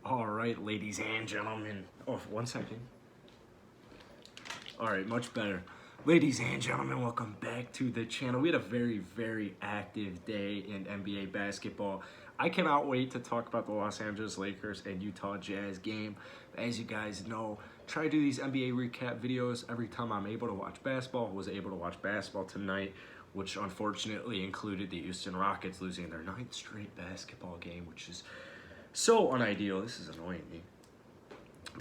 All right, ladies and gentlemen. Oh, 1 second. All right, much better. Ladies and gentlemen, welcome back to the channel. We had a very active day in NBA basketball. I cannot wait to talk about the Los Angeles Lakers and Utah Jazz game. As you guys know, try to do these NBA recap videos every time I'm able to watch basketball. I was able to watch basketball tonight, which unfortunately included the Houston Rockets losing their 9th straight basketball game, which is so unideal. This is annoying me.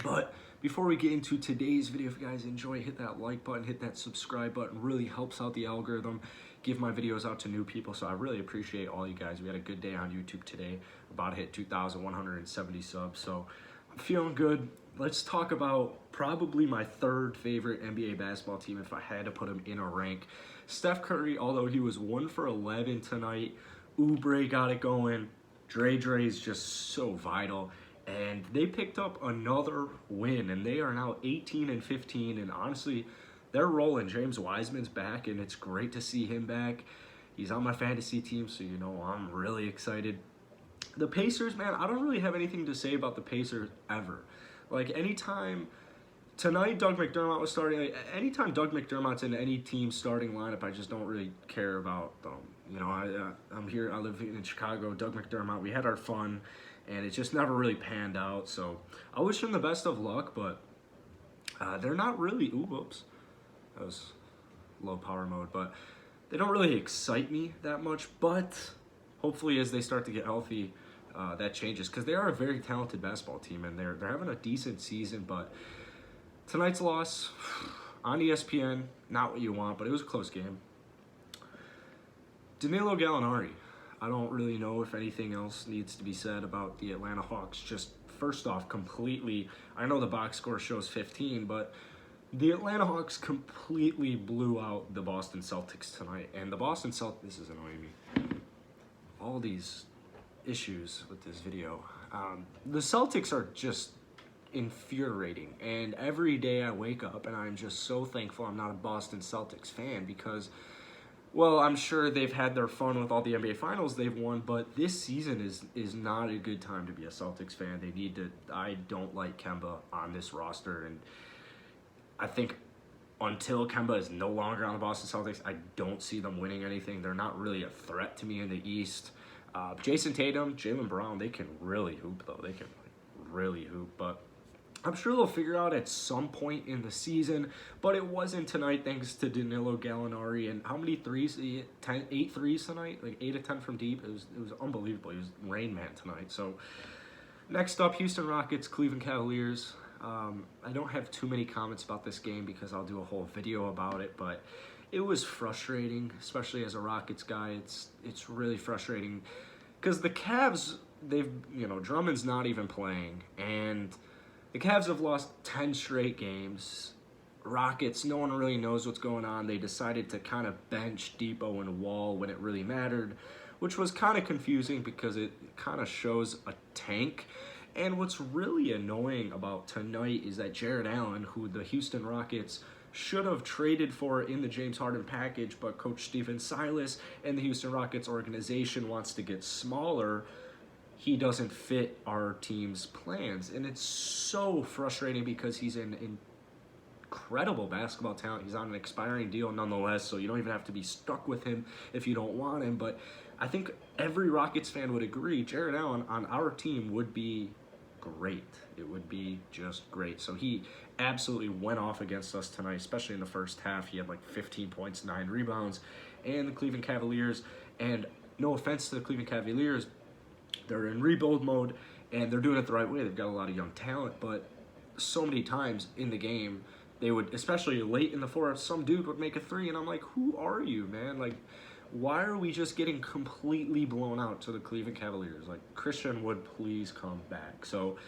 But before we get into today's video, if you guys enjoy, hit that like button, hit that subscribe button. Really helps out the algorithm, give my videos out to new people. So I really appreciate all you guys. We had a good day on YouTube today. About to hit 2,170 subs. So I'm feeling good. Let's talk about probably my third favorite NBA basketball team if I had to put them in a rank. Steph Curry, although he was 1 for 11 tonight. Oubre got it going. Dre is just so vital, and they picked up another win, and they are now 18-15, and honestly, they're rolling. James Wiseman's back, and it's great to see him back. He's on my fantasy team, so you know I'm really excited. The Pacers, man, I don't really have anything to say about the Pacers ever. Like, anytime tonight Doug McDermott was starting, anytime Doug McDermott's in any team starting lineup, I just don't really care about them. You know, I'm here, I live in Chicago, Doug McDermott, we had our fun, and it just never really panned out. So I wish him the best of luck, but they're not really, whoops, that was low power mode, but they don't really excite me that much. But hopefully as they start to get healthy, that changes, because they are a very talented basketball team, and they're having a decent season. But tonight's loss on ESPN, not what you want, but it was a close game. Danilo Gallinari, I don't really know if anything else needs to be said about the Atlanta Hawks. Just first off, completely, I know the box score shows 15, but the Atlanta Hawks completely blew out the Boston Celtics tonight. And the Boston Celtics, this is annoying me, all these issues with this video. The Celtics are just infuriating, and every day I wake up and I'm just so thankful I'm not a Boston Celtics fan, because, well, I'm sure they've had their fun with all the NBA finals they've won, but this season is not a good time to be a Celtics fan. They need to, I don't like Kemba on this roster, and I think until Kemba is no longer on the Boston Celtics, I don't see them winning anything. They're not really a threat to me in the East. Jason Tatum, Jaylen Brown, they can really hoop, though. They can really hoop, but I'm sure they'll figure out at some point in the season, but it wasn't tonight thanks to Danilo Gallinari. And how many threes? 8 threes tonight, like 8 of 10 from deep. It was unbelievable. He was Rain Man tonight. So next up, Houston Rockets, Cleveland Cavaliers. I don't have too many comments about this game because I'll do a whole video about it, but it was frustrating, especially as a Rockets guy. It's really frustrating because the Cavs, Drummond's not even playing, and the Cavs have lost 10 straight games. Rockets, no one really knows what's going on. They decided to kind of bench Depot and Wall when it really mattered, which was kind of confusing because it kind of shows a tank. And what's really annoying about tonight is that Jared Allen, who the Houston Rockets should have traded for in the James Harden package, but Coach Stephen Silas and the Houston Rockets organization wants to get smaller, he doesn't fit our team's plans. And it's so frustrating because he's an incredible basketball talent. He's on an expiring deal nonetheless, so you don't even have to be stuck with him if you don't want him. But I think every Rockets fan would agree Jared Allen on our team would be great. It would be just great. So he absolutely went off against us tonight, especially in the first half. He had like 15 points, 9 rebounds. And the Cleveland Cavaliers, and no offense to the Cleveland Cavaliers, they're in rebuild mode, and they're doing it the right way. They've got a lot of young talent, but so many times in the game, they would, especially late in the fourth, some dude would make a three, and I'm like, who are you, man? Like, why are we just getting completely blown out to the Cleveland Cavaliers? Like, Christian Wood, please come back. So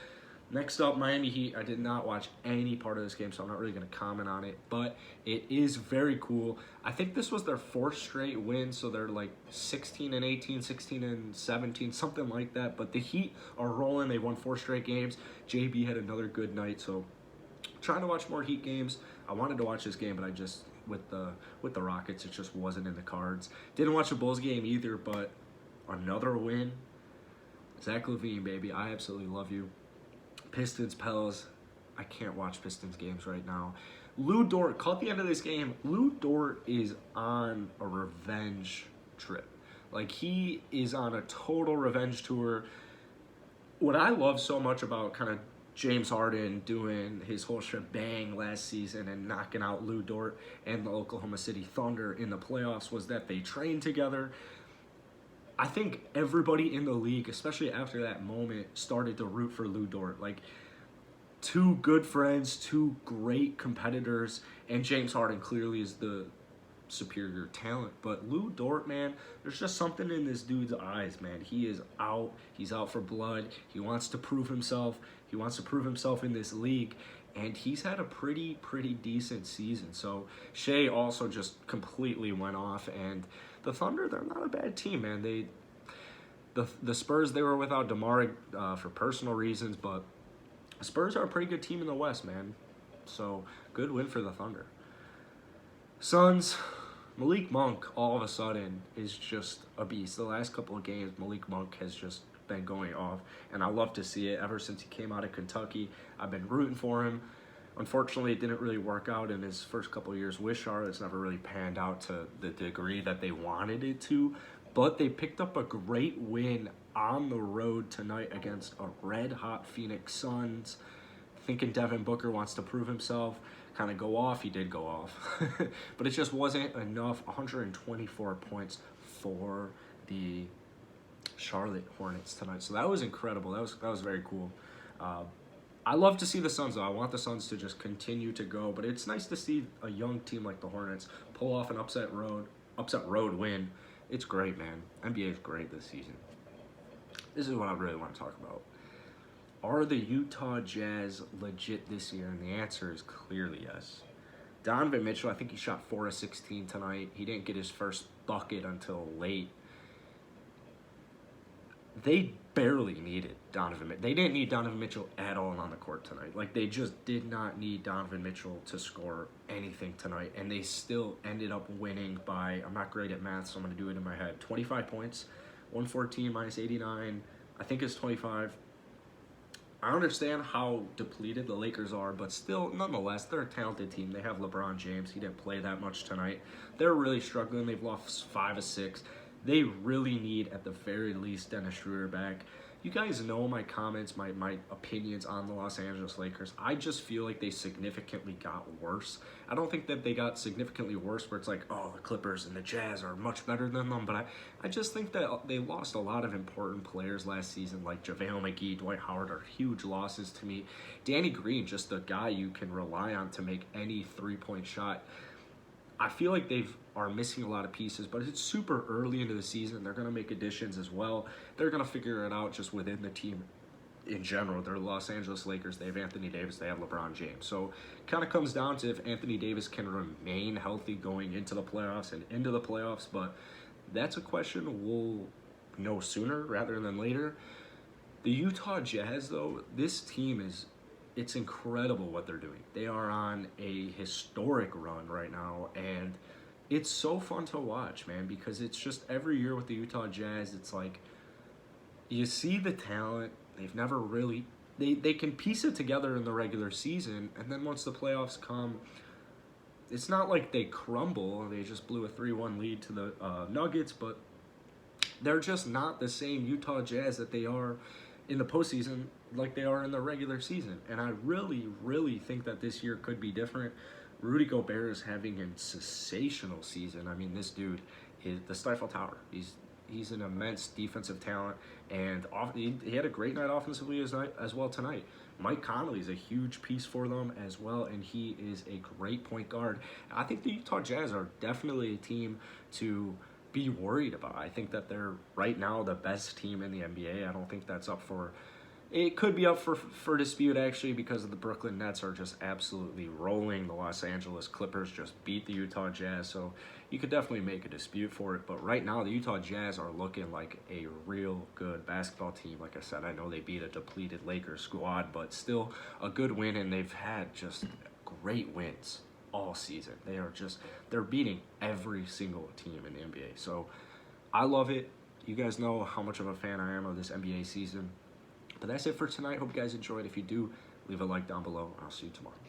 next up, Miami Heat. I did not watch any part of this game, so I'm not really going to comment on it, but it is very cool. I think this was their 4th straight win, so they're like 16-18, 16-17, something like that. But the Heat are rolling. They won 4 straight games. JB had another good night, so trying to watch more Heat games. I wanted to watch this game, but I just, with the Rockets, it just wasn't in the cards. Didn't watch the Bulls game either, but another win. Zach LaVine, baby, I absolutely love you. Pistons, Pels. I can't watch Pistons games right now. Lou Dort, caught the end of this game. Lou Dort is on a revenge trip. Like, he is on a total revenge tour. What I love so much about kind of James Harden doing his whole shebang last season and knocking out Lou Dort and the Oklahoma City Thunder in the playoffs was that they trained together. I think everybody in the league, especially after that moment, started to root for Lou Dort. Like, two good friends, two great competitors, and James Harden clearly is the superior talent. But Lou Dort, man, there's just something in this dude's eyes, man. He is out. He's out for blood. He wants to prove himself. He wants to prove himself in this league. And he's had a pretty decent season. So Shea also just completely went off. And the Thunder, they're not a bad team, man. The Spurs, they were without DeMar for personal reasons, but Spurs are a pretty good team in the West, man. So, good win for the Thunder. Suns, Malik Monk, all of a sudden, is just a beast. The last couple of games, Malik Monk has just been going off, and I love to see it. Ever since he came out of Kentucky, I've been rooting for him. Unfortunately, it didn't really work out in his first couple of years with Charlotte. It's never really panned out to the degree that they wanted it to, but they picked up a great win on the road tonight against a red-hot Phoenix Suns. Thinking Devin Booker wants to prove himself, kind of go off. He did go off. But it just wasn't enough. 124 points for the Charlotte Hornets tonight. So that was incredible. That was very cool. I love to see the Suns, though. I want the Suns to just continue to go. But it's nice to see a young team like the Hornets pull off an upset road win. It's great, man. NBA is great this season. This is what I really want to talk about. Are the Utah Jazz legit this year? And the answer is clearly yes. Donovan Mitchell, I think he shot 4 of 16 tonight. He didn't get his first bucket until late. They barely needed Donovan Mitchell. They didn't need Donovan Mitchell at all on the court tonight. Like, they just did not need Donovan Mitchell to score anything tonight. And they still ended up winning by, I'm not great at math, so I'm going to do it in my head, 25 points. 114 minus 89, I think it's 25. I understand how depleted the Lakers are, but still, nonetheless, they're a talented team. They have LeBron James. He didn't play that much tonight. They're really struggling. They've lost 5 of 6. They really need, at the very least, Dennis Schroeder back. You guys know my comments, my opinions on the Los Angeles Lakers. I just feel like they significantly got worse. I don't think that they got significantly worse where it's like, oh, the Clippers and the Jazz are much better than them. But I just think that they lost a lot of important players last season, like JaVale McGee, Dwight Howard are huge losses to me. Danny Green, just a guy you can rely on to make any three-point shot. I feel like they are missing a lot of pieces, but it's super early into the season. They're going to make additions as well. They're going to figure it out just within the team in general. They're Los Angeles Lakers. They have Anthony Davis. They have LeBron James. So it kind of comes down to if Anthony Davis can remain healthy going into the playoffs and into the playoffs, but that's a question we'll know sooner rather than later. The Utah Jazz, though, this team is... It's incredible what they're doing. They are on a historic run right now, and it's so fun to watch, man, because it's just every year with the Utah Jazz, it's like you see the talent. They've never really... They can piece it together in the regular season, and then once the playoffs come, it's not like they crumble. They just blew a 3-1 lead to the Nuggets, but they're just not the same Utah Jazz that they are in the postseason like they are in the regular season. And I really think that this year could be different. Rudy Gobert is having a sensational season. I mean, this dude is the Stifle Tower. He's an immense defensive talent, and he had a great night offensively as well tonight. Mike Conley is a huge piece for them as well, and he is a great point guard. I think the Utah Jazz are definitely a team to be worried about. I think that they're right now the best team in the NBA. I don't think that's up for... It could be up for dispute, actually, because the Brooklyn Nets are just absolutely rolling. The Los Angeles Clippers just beat the Utah Jazz, so you could definitely make a dispute for it. But right now, the Utah Jazz are looking like a real good basketball team. Like I said, I know they beat a depleted Lakers squad, but still a good win, and they've had just great wins all season. They're beating every single team in the NBA. So I love it. You guys know how much of a fan I am of this NBA season. But that's it for tonight. Hope you guys enjoyed. If you do, leave a like down below. I'll see you tomorrow.